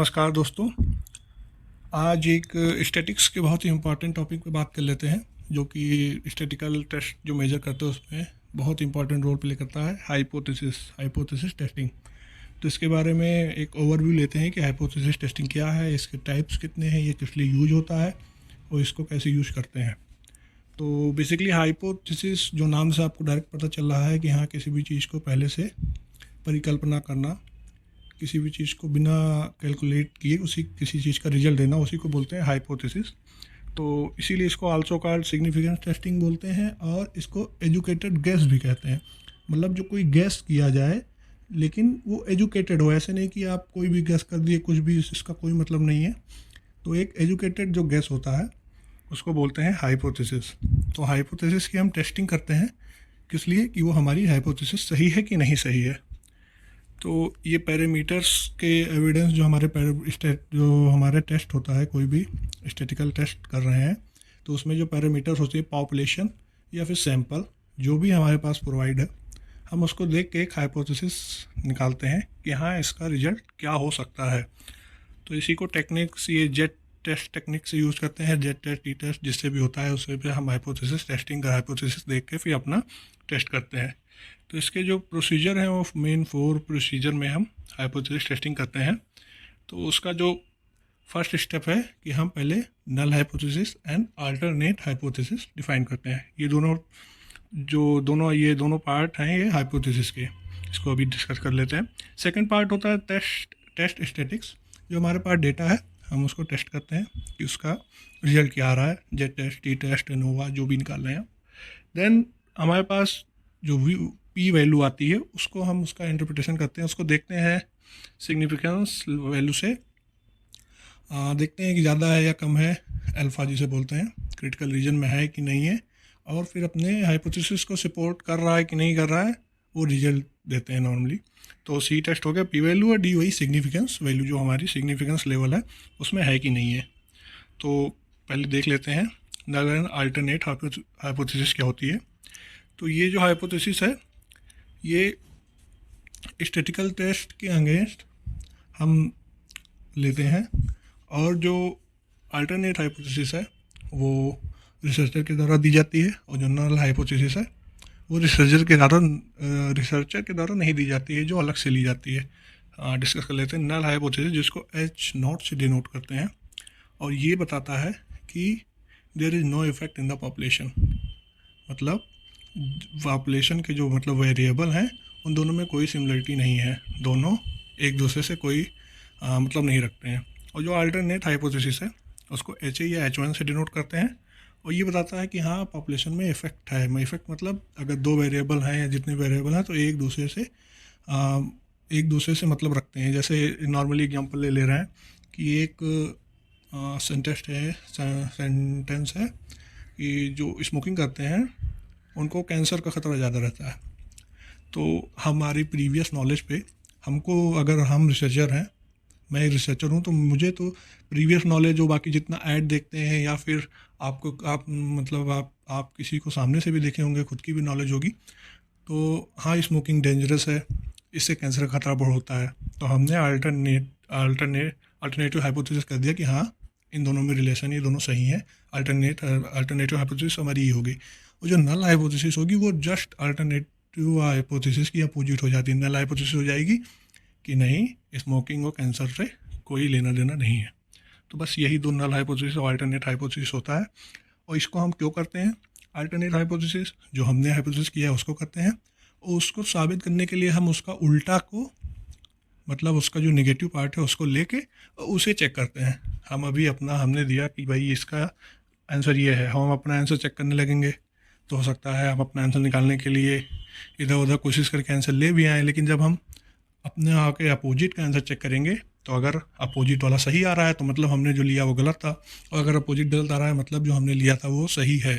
नमस्कार दोस्तों। आज एक स्टैटिक्स के बहुत ही इम्पॉर्टेंट टॉपिक पे बात कर लेते हैं, जो कि स्टैटिकल टेस्ट जो मेजर करते हैं उसमें बहुत इंपॉर्टेंट रोल प्ले करता है हाइपोथेसिस टेस्टिंग। तो इसके बारे में एक ओवरव्यू लेते हैं कि हाइपोथेसिस टेस्टिंग क्या है, इसके टाइप्स कितने हैं, ये किस लिए यूज होता है और इसको कैसे यूज करते हैं। तो बेसिकली हाइपोथेसिस जो नाम से आपको डायरेक्ट पता चल रहा है कि हाँ, किसी भी चीज़ को पहले से परिकल्पना करना, किसी भी चीज़ को बिना कैलकुलेट किए किसी चीज़ का रिजल्ट देना, उसी को बोलते हैं हाइपोथेसिस। तो इसीलिए इसको आल्सो कॉल्ड सिग्निफिकेंस टेस्टिंग बोलते हैं, और इसको एजुकेटेड गेस भी कहते हैं। मतलब जो कोई गेस किया जाए लेकिन वो एजुकेटेड हो, ऐसे नहीं कि आप कोई भी गेस कर दिए कुछ भी, इसका कोई मतलब नहीं है। तो एक एजुकेटेड जो गेस होता है उसको बोलते हैं हाइपोथेसिस। तो हाइपोथेसिस की हम टेस्टिंग करते हैं किस लिए, कि वो हमारी हाइपोथेसिस सही है कि नहीं सही है। तो ये पैरामीटर्स के एविडेंस जो हमारे टेस्ट होता है, कोई भी स्टैटिकल टेस्ट कर रहे हैं, तो उसमें जो पैरामीटर्स होती है पॉपुलेशन या फिर सैंपल जो भी हमारे पास प्रोवाइड है, हम उसको देख के एक हाइपोथेसिस निकालते हैं कि हाँ, इसका रिजल्ट क्या हो सकता है। तो इसी को टेक्निक्स, ये जेट टेस्ट टेक्निक से यूज़ करते हैं, जेट टेस्ट, टी टेस्ट, जिससे भी होता है उससे भी हम हाइपोथेसिस टेस्टिंग का हाइपोथेसिस देख के फिर अपना टेस्ट करते हैं। तो इसके जो प्रोसीजर हैं वो मेन 4 प्रोसीजर में हम हाइपोथेसिस टेस्टिंग करते हैं। तो उसका जो फर्स्ट स्टेप है कि हम पहले null hypothesis and alternate hypothesis define करते हैं। ये दोनों पार्ट हैं ये हाइपोथेसिस के, इसको अभी डिस्कस कर लेते हैं। सेकंड पार्ट होता है टेस्ट स्टैटिक्स। जो हमारे पास डेटा है हम उसको टेस्ट करते हैं कि उसका रिजल्ट क्या आ रहा है, Z test, T test, ANOVA जो भी निकाल रहे हैं। देन हमारे पास जो पी वैल्यू आती है उसको हम उसका इंटरप्रिटेशन करते हैं, उसको देखते हैं सिग्निफिकेंस वैल्यू से, देखते हैं कि ज़्यादा है या कम है, अल्फ़ा जिसे बोलते हैं, क्रिटिकल रीजन में है कि नहीं है, और फिर अपने हाइपोथेसिस को सपोर्ट कर रहा है कि नहीं कर रहा है, वो रिजल्ट देते हैं नॉर्मली। तो सी टेस्ट हो गया पी वैल्यू, और डी वही सिग्निफिकेंस वैल्यू जो हमारी सिग्निफिकेंस लेवल है उसमें है कि नहीं है। तो पहले देख लेते हैं नल एंड अल्टरनेट हाइपोथेसिस क्या होती है। तो ये जो हाइपोथेसिस है ये स्टैटिकल टेस्ट के अगेंस्ट हम लेते हैं, और जो अल्टरनेट हाइपोथेसिस है वो रिसर्चर के द्वारा दी जाती है, और जो नल हाइपोथेसिस है वो रिसर्चर के द्वारा नहीं दी जाती है, जो अलग से ली जाती है। डिस्कस कर लेते हैं नल हाइपोथेसिस, जिसको H0 से डिनोट करते हैं, और ये बताता है कि there is no effect in the population. मतलब पॉपुलेशन के जो वेरिएबल हैं उन दोनों में कोई सिमिलरिटी नहीं है, दोनों एक दूसरे से कोई मतलब नहीं रखते हैं। और जो अल्टरनेट हाइपोथेसिस है उसको HA या H1 से डिनोट करते हैं, और ये बताता है कि हाँ, पॉपुलेशन में इफेक्ट है। इफेक्ट मतलब अगर 2 वेरिएबल हैं या जितने वेरिएबल हैं तो एक दूसरे से मतलब रखते हैं। जैसे नॉर्मली एग्जांपल ले रहे हैं कि एक सेंटेंस है कि जो स्मोकिंग करते हैं उनको कैंसर का ख़तरा ज़्यादा रहता है। तो हमारी प्रीवियस नॉलेज पे हमको, अगर हम रिसर्चर हैं, मैं एक रिसर्चर हूँ, तो मुझे तो प्रीवियस नॉलेज, हो बाकी जितना ऐड देखते हैं या फिर आप किसी को सामने से भी देखे होंगे, खुद की भी नॉलेज होगी, तो हाँ, स्मोकिंग डेंजरस है, इससे कैंसर का खतरा बहुत होता है। तो हमने अल्टरनेटिव हाइपोथेसिस कर दिया कि हाँ, इन दोनों में रिलेशन, ये दोनों सही हैं। अल्टरनेटिव हाइपोथेसिस हमारी ये होगी। और जो नल हाइपोथेसिस होगी वो जस्ट अल्टरनेटिव हाइपोथेसिस की अपोजिट हो जाती है। नल हाइपोथेसिस हो जाएगी कि नहीं, स्मोकिंग और कैंसर से कोई लेना देना नहीं है। तो बस यही दो नल हाइपोथेसिस और अल्टरनेट हाइपोथेसिस होता है। और इसको हम क्यों करते हैं? अल्टरनेट हाइपोथेसिस जो हमने हाइपोथेसिस किया है उसको करते हैं, और उसको साबित करने के लिए हम उसका उल्टा को, मतलब उसका जो नेगेटिव पार्ट है उसको लेके उसे चेक करते हैं। हमने दिया कि भाई इसका आंसर ये है, हम अपना आंसर चेक करने लगेंगे, तो हो सकता है हम अपना आंसर निकालने के लिए इधर उधर कोशिश करके आंसर ले भी आएँ, लेकिन जब हम अपने आके अपोजिट का आंसर चेक करेंगे तो अगर अपोजिट वाला सही आ रहा है तो मतलब हमने जो लिया वो गलत था, और अगर अपोजिट गलत आ रहा है मतलब जो हमने लिया था वो सही है।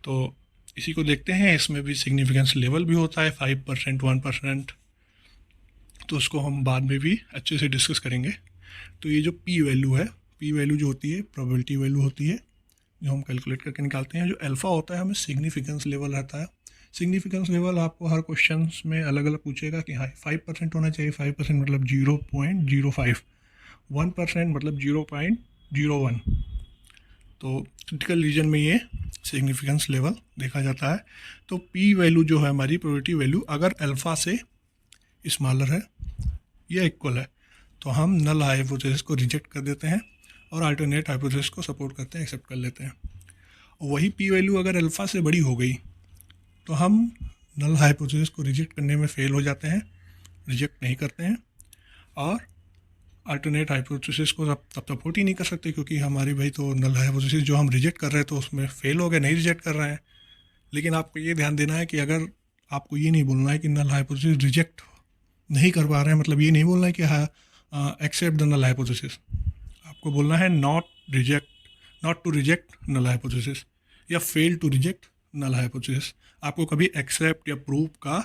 तो इसी को देखते हैं। इसमें भी सिग्निफिकेंस लेवल भी होता है, 5%, 1%, तो उसको हम बाद में भी अच्छे से डिस्कस करेंगे। तो ये जो पी वैल्यू है, पी वैल्यू जो होती है प्रोबेबिलिटी वैल्यू होती है, जो हम कैलकुलेट करके निकालते हैं। जो अल्फ़ा होता है हमें सिग्निफिकेंस लेवल रहता है। सिग्निफिकेंस लेवल आपको हर क्वेश्चन में अलग अलग पूछेगा कि हाँ 5% होना चाहिए, 5% मतलब 0.05, 1% मतलब 0.01। तो क्रिटिकल रीजन में ये सिग्निफिकेंस लेवल देखा जाता है। तो पी वैल्यू जो है हमारी प्रोबेबिलिटी वैल्यू, अगर अल्फ़ा से स्मॉलर है या इक्वल है तो हम नल हाइपोथेसिस को रिजेक्ट कर देते हैं और अल्टरनेट हाइपोथेसिस को सपोर्ट करते हैं, एक्सेप्ट कर लेते हैं। और वही पी वैल्यू अगर अल्फ़ा से बड़ी हो गई तो हम नल हाइपोथेसिस को रिजेक्ट करने में फेल हो जाते हैं, रिजेक्ट नहीं करते हैं, और अल्टरनेट हाइपोथेसिस को तब सपोर्ट ही नहीं कर सकते, क्योंकि हमारी भाई तो नल हाइपोथेसिस जो हम रिजेक्ट कर रहे हैं तो उसमें फेल हो गए, नहीं रिजेक्ट कर रहे हैं। लेकिन आपको ये ध्यान देना है कि अगर आपको ये नहीं बोलना है कि नल हाइपोथेसिस रिजेक्ट नहीं कर पा रहे हैं, मतलब ये नहीं बोलना है कि एक्सेप्ट द नल हाइपोथेसिस, आपको बोलना है not to reject null hypothesis या fail to reject null hypothesis. आपको कभी एक्सेप्ट या प्रूव का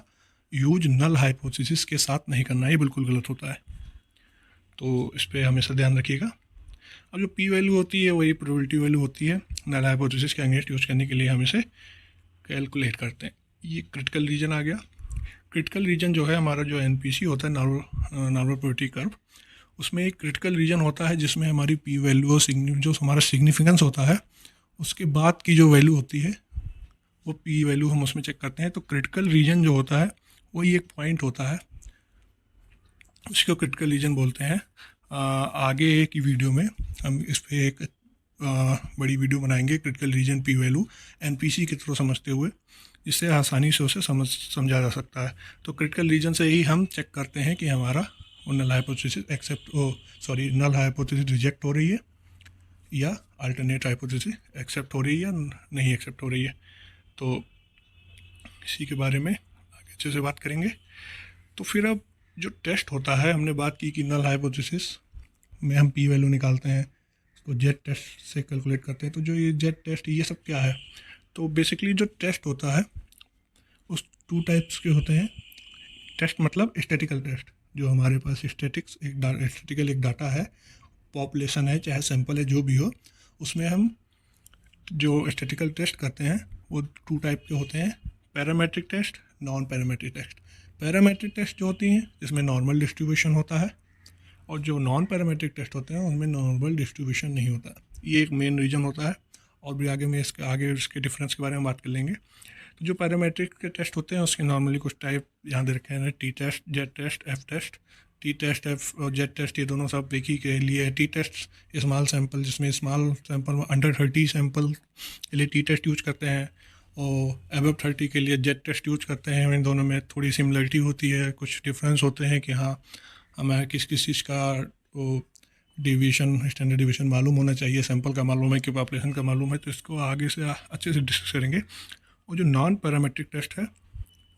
यूज नल हाइपोथेसिस के साथ नहीं करना, ये बिल्कुल गलत होता है। तो इस पर हमेशा ध्यान रखिएगा। अब जो पी वैल्यू होती है वही प्रोबेबिलिटी वैल्यू होती है, नल हाइपोथेसिस के अगेंस्ट यूज करने के लिए हम इसे कैलकुलेट करते हैं। ये क्रिटिकल रीजन आ गया। क्रिटिकल रीजन जो है हमारा जो एनपीसी होता है, नॉर्मल प्रोबेबिलिटी कर्व, उसमें एक क्रिटिकल रीजन होता है जिसमें हमारी पी वैल्यू जो हमारा सिग्निफिकेंस होता है उसके बाद की जो वैल्यू होती है वो पी वैल्यू हम उसमें चेक करते हैं। तो क्रिटिकल रीजन जो होता है वही एक पॉइंट होता है, उसको क्रिटिकल रीजन बोलते हैं। आगे की वीडियो में हम इस पर एक बड़ी वीडियो बनाएंगे critical reason P value NPC के थ्रू समझते हुए, जिससे आसानी से उसे समझा जा सकता है। तो क्रिटिकल रीजन से ही हम चेक करते हैं कि हमारा null hypothesis null hypothesis reject हो रही है या अल्टरनेट हाइपोथेसिस एक्सेप्ट हो रही है या नहीं एक्सेप्ट हो रही है। तो इसी के बारे में आगे अच्छे से बात करेंगे। तो फिर अब जो टेस्ट होता है, हमने बात की कि नल हाइपोथेसिस में हम पी वैल्यू निकालते हैं, उसको जेड टेस्ट से कैलकुलेट करते हैं। तो जो ये जेड टेस्ट ये सब क्या है, तो बेसिकली जो टेस्ट होता है उस 2 टाइप्स के होते हैं। टेस्ट मतलब स्टैटिकल टेस्ट, जो हमारे पास स्टैटिकल एक डाटा है, पॉपुलेशन है चाहे सैंपल है जो भी हो, उसमें हम जो स्टैटिकल टेस्ट करते हैं वो 2 टाइप के होते हैं, parametric test, non parametric test. Parametric test जो होती हैं जिसमें नॉर्मल डिस्ट्रीब्यूशन होता है, और जो नॉन पैरामेट्रिक टेस्ट होते हैं उनमें नॉर्मल डिस्ट्रीब्यूशन नहीं होता। ये एक मेन रीज़न होता है, और भी आगे में इसके डिफरेंस के बारे में बात कर लेंगे। तो जो पैरामेट्रिक के टेस्ट होते हैं उसके नॉर्मली कुछ टाइप यहाँ दे रखे हैं, T test, Z test, F test. T test, F और जेड टेस्ट ये दोनों सब एक ही के लिए है। टी टेस्ट स्मॉल सैंपल, जिसमें स्मॉल सैंपल में अंडर 30 सैंपल के लिए टी टेस्ट यूज करते हैं, और अबव 30 के लिए जेड टेस्ट यूज करते हैं। इन दोनों में थोड़ी सिमिलरिटी होती है, कुछ डिफरेंस होते हैं कि हाँ हमें किस चीज़ का वो डिवीजन, स्टैंडर्ड डिवीजन मालूम होना चाहिए, सैंपल का मालूम है कि पॉपुलेशन का मालूम है। तो इसको आगे से अच्छे से डिस्कस करेंगे। और जो नॉन पैरामेट्रिक टेस्ट है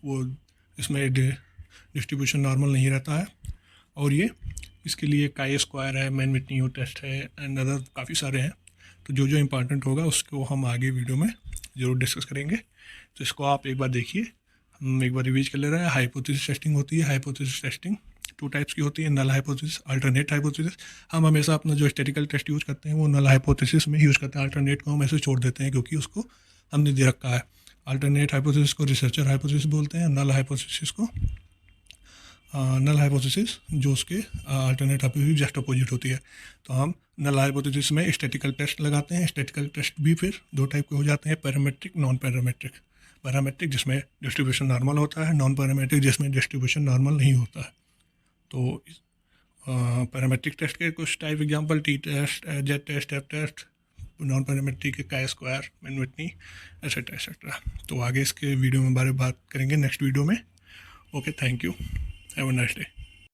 वो इसमें डिस्ट्रीब्यूशन नॉर्मल नहीं रहता है, और ये इसके लिए काई स्क्वायर है, मैन विटनी यू टेस्ट है, एंड अदर काफ़ी सारे हैं। तो जो इंपॉर्टेंट होगा उसको हम आगे वीडियो में ज़रूर डिस्कस करेंगे। तो इसको आप एक बार देखिए, हम एक बार रिवीज कर ले रहे हैं। हाइपोथेसिस टेस्टिंग होती है। हाइपोथेसिस टेस्टिंग 2 टाइप्स की होती है, नल हाइपोथेसिस, अल्टरनेट हाइपोथेसिस। हम हमेशा अपना जो स्टैटिकल टेस्ट यूज़ करते हैं वो नल हाइपोथेसिस में यूज़ करते हैं, अल्टरनेट को हम ऐसे छोड़ देते हैं क्योंकि उसको हमने दे रखा है। अल्टरनेट हाइपोथेसिस को रिसर्चर हाइपोथेसिस बोलते हैं, नल हाइपोथेसिस जो उसके अल्टरनेट हाइपोथेसिस जस्ट अपोजिट होती है। तो हम नल हाइपोथेसिस में स्टैटिकल टेस्ट लगाते हैं। स्टैटिकल टेस्ट भी फिर 2 टाइप के हो जाते हैं, पैरामेट्रिक, नॉन पैरामेट्रिक। पैरामेट्रिक जिसमें डिस्ट्रीब्यूशन नॉर्मल होता है, नॉन पैरामेट्रिक जिसमें डिस्ट्रीब्यूशन नॉर्मल नहीं होता है। तो पैरामेट्रिक टेस्ट के कुछ type example, T test, Z test, F test. Non parametric के chi square, Mann Whitney, etcetera etcetera. तो आगे इसके वीडियो में बारे बात करेंगे नेक्स्ट वीडियो में। Okay, thank you, have a nice day.